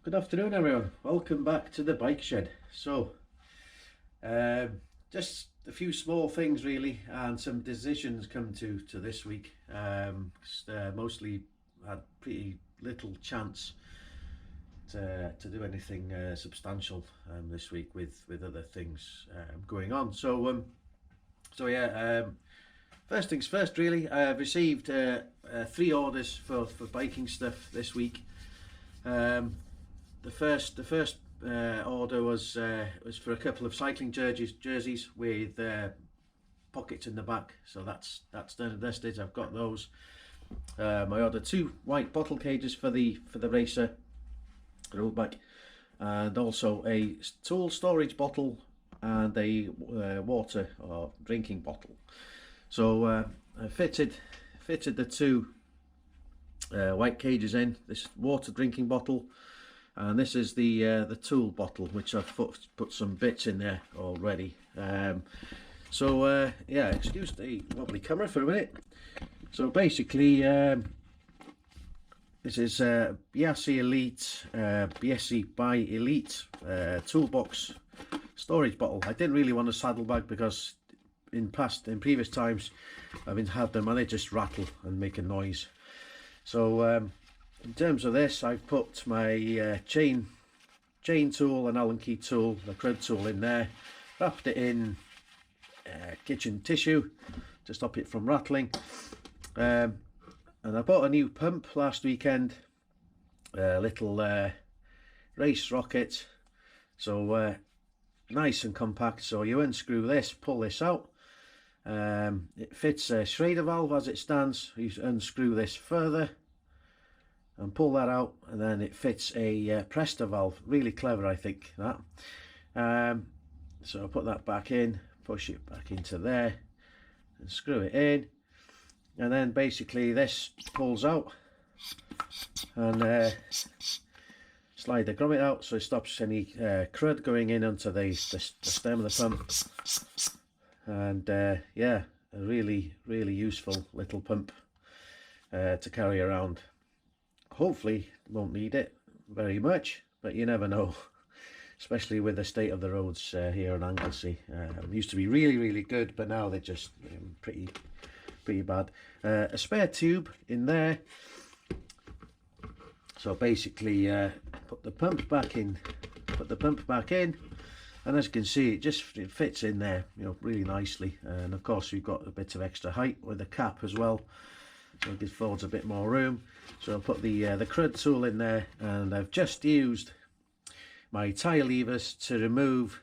Good afternoon, everyone. Welcome back to the bike shed. Just a few small things really, and some decisions come to this week. Mostly had pretty little chance to do anything substantial this week with other things going on. First things first, really. I've received 3 orders for biking stuff this week. The first order was for a couple of cycling jerseys with pockets in the back, so that's done and dusted. I've got those. I ordered 2 white bottle cages for the racer Roadbike, and also a tool storage bottle and a water or drinking bottle. So I fitted the 2 white cages in. This water drinking bottle, and this is the tool bottle, which I've put some bits in there already. Yeah, excuse the wobbly camera for a minute. So basically, this is Biassi Elite, Biassi by Elite toolbox storage bottle. I didn't really want a saddlebag because in previous times I've had them and they just rattle and make a noise. So in terms of this, I've put my chain tool and Allen key tool, the crud tool, in there, wrapped it in kitchen tissue to stop it from rattling, and I bought a new pump last weekend, a little race rocket, so nice and compact. So you unscrew this, pull this out, it fits a Schrader valve as it stands. You unscrew this further and pull that out, and then it fits a Presta valve. Really clever, I think, that. So I'll put that back in, push it back into there and screw it in, and then basically this pulls out and slide the grommet out so it stops any crud going in onto the stem of the pump. And yeah, a really useful little pump to carry around. Hopefully won't need it very much, but you never know, especially with the state of the roads here in Anglesey. Used to be really good, but now they're just pretty bad. A spare tube in there, so basically put the pump back in, and as you can see, it fits in there, really nicely. And of course we've got a bit of extra height with the cap as well, so it affords a bit more room. So I'll put the crud tool in there, and I've just used my tyre levers to remove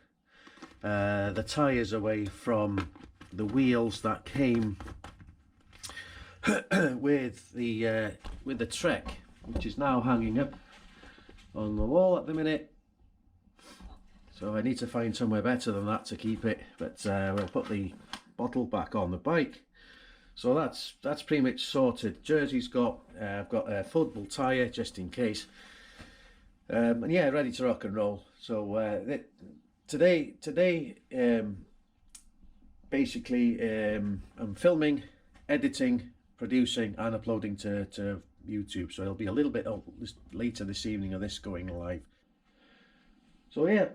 the tyres away from the wheels that came with the Trek, which is now hanging up on the wall at the minute. So I need to find somewhere better than that to keep it, but we'll put the bottle back on the bike. So that's pretty much sorted. Jersey's got I've got a foldable tyre just in case, and yeah, ready to rock and roll. So today basically I'm filming, editing, producing and uploading to YouTube, so it'll be a little bit later this evening of this going live. So yeah,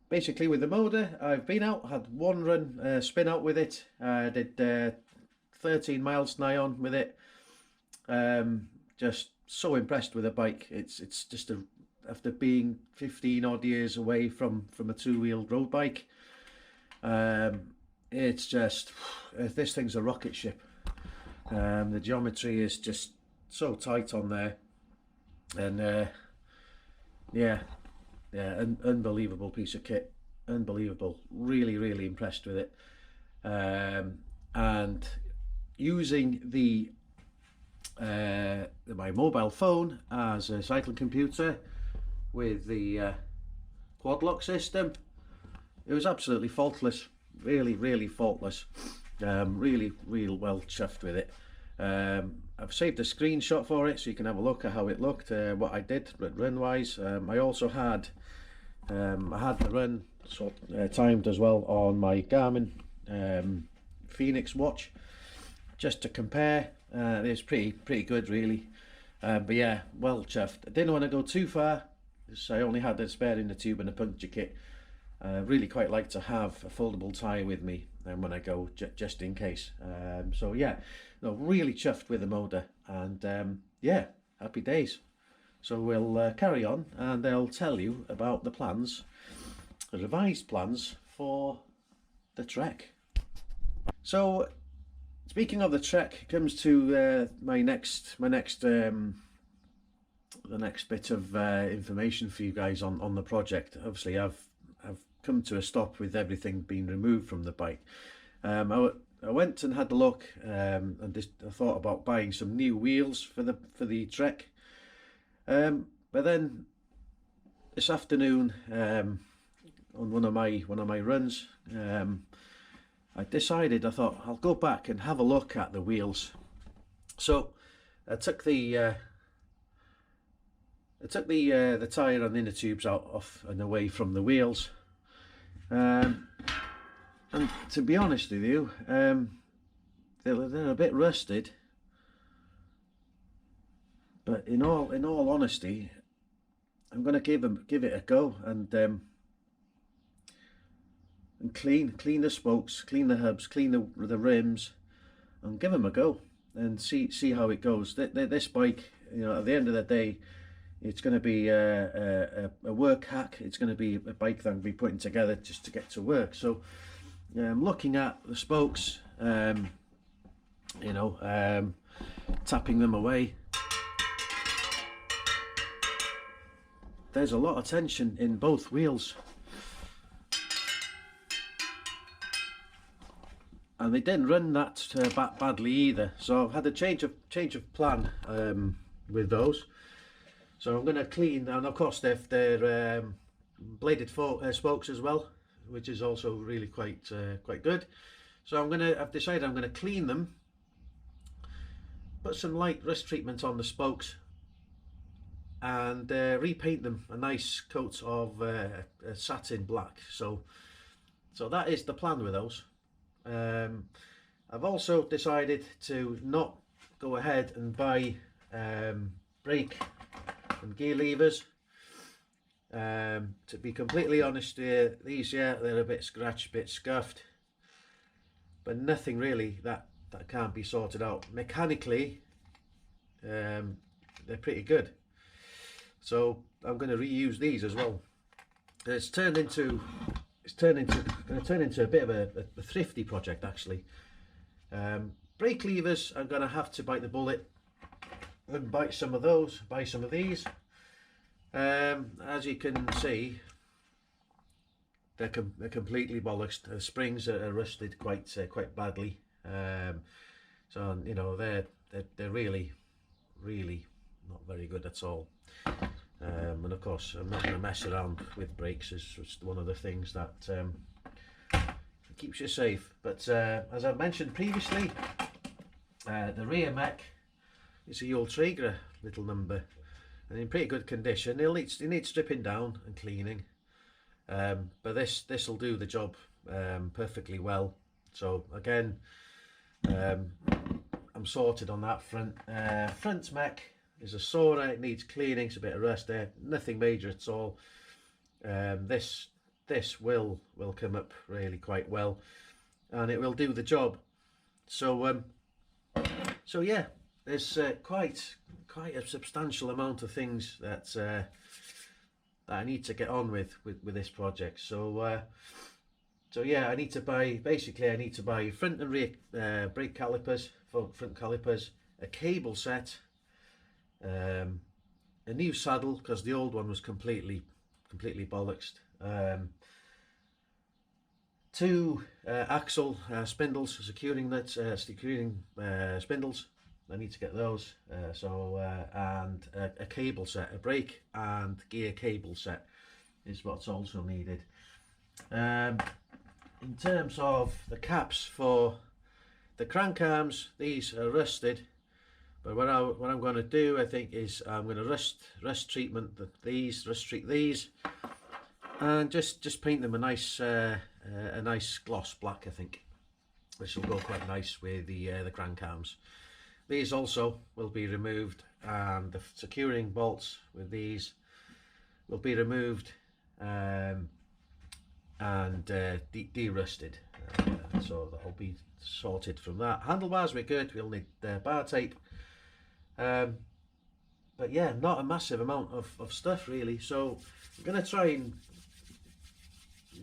basically with the motor, I've been out, had 1 run, spin out with it. I did 13 miles nigh on with it. Just so impressed with the bike. It's just after being 15 odd years away from a 2-wheeled road bike, it's just, this thing's a rocket ship. The geometry is just so tight on there, and yeah, unbelievable piece of kit, unbelievable. Really impressed with it, and using my mobile phone as a cycling computer with the quad lock system, it was absolutely faultless. Really faultless. Really well chuffed with it. I've saved a screenshot for it so you can have a look at how it looked, what I did run wise. I also had the run timed as well on my Garmin Phoenix watch, just to compare. It's pretty good really. But yeah, well chuffed. I didn't want to go too far, so I only had a spare inner tube and a puncture kit. I really quite like to have a foldable tyre with me when I go, just in case. So yeah, no, really chuffed with the motor, and yeah, happy days. So we'll carry on, and I'll tell you about the plans, the revised plans for the trek. So speaking of the trek, comes to the next bit of information for you guys on the project. Obviously, I've come to a stop with everything being removed from the bike. I went and had a look, and I thought about buying some new wheels for the trek. But then this afternoon, on one of my runs, I thought I'll go back and have a look at the wheels. So I took the tyre and inner tubes off and away from the wheels. And to be honest with you, they're a bit rusted. But in all honesty, I'm going to give it a go and clean the spokes, clean the hubs, clean the rims, and give them a go and see how it goes. This bike, at the end of the day, it's going to be a work hack. It's going to be a bike that I'm going to be putting together just to get to work. So I'm looking at the spokes, tapping them away. There's a lot of tension in both wheels, and they didn't run that badly either. So I've had a change of plan with those. So I'm going to clean, and of course they're bladed spokes as well, which is also really quite good. So I've decided I'm going to clean them, put some light rust treatment on the spokes, and repaint them a nice coat of satin black. So that is the plan with those. I've also decided to not go ahead and buy brake and gear levers. To be completely honest here, these, they're a bit scratched, a bit scuffed, but nothing really that can't be sorted out mechanically. They're pretty good, so I'm going to reuse these as well. It's going to turn into a bit of a thrifty project, actually. Brake levers, I'm going to have to bite the bullet and buy some of these. As you can see, they're completely bollocks. The springs are rusted quite badly. So they're really not very good at all. And of course, I'm not going to mess around with brakes. It's just one of the things that keeps you safe. But as I've mentioned previously, the rear mech is a old Traeger little number, and in pretty good condition. It needs stripping down and cleaning, but this will do the job perfectly well. So again, I'm sorted on that front. Front mech is a Sora. It needs cleaning. It's a bit of rust there, nothing major at all. This will come up really quite well, and it will do the job. So yeah, there's quite a substantial amount of things that I need to get on with this project. So yeah, I need to buy front and rear brake calipers, front calipers, a cable set, a new saddle because the old one was completely bollocksed, two axle spindles, securing spindles. I need to get those, and a cable set, a brake and gear cable set is what's also needed. In terms of the caps for the crank arms, these are rusted, but what I'm going to do, I think, is I'm going to rust treat these, and just paint them a nice gloss black, I think, which will go quite nice with the crank arms. These also will be removed, and the securing bolts with these will be removed and de-rusted. So that'll be sorted from that. Handlebars we're good, we'll need bar tape. But yeah, not a massive amount of stuff really. So I'm going to try and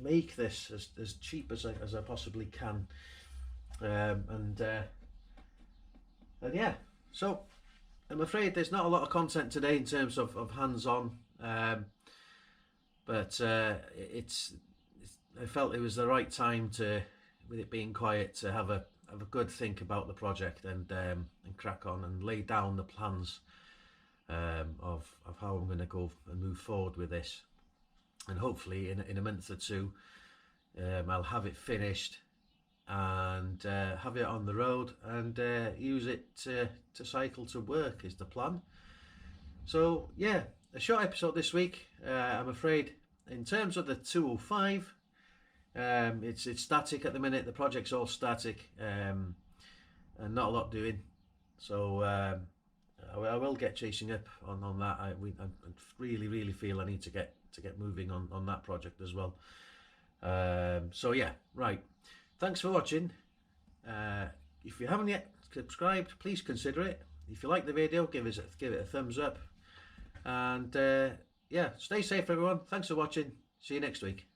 make this as cheap as I possibly can. And yeah, so I'm afraid there's not a lot of content today in terms of hands-on. But I felt it was the right time to, with it being quiet, to have a good think about the project and crack on and lay down the plans of how I'm going to go and move forward with this. And hopefully in a month or two I'll have it finished and have it on the road and use it to cycle to work is the plan. So yeah, a short episode this week. I'm afraid in terms of the 205, it's static at the minute. The project's all static and not a lot doing. So I will get chasing up on that. I really feel I need to get moving on that project as well. So yeah, right. Thanks for watching. If you haven't yet subscribed, please consider it. If you like the video, give it a thumbs up. And yeah, stay safe everyone. Thanks for watching. See you next week.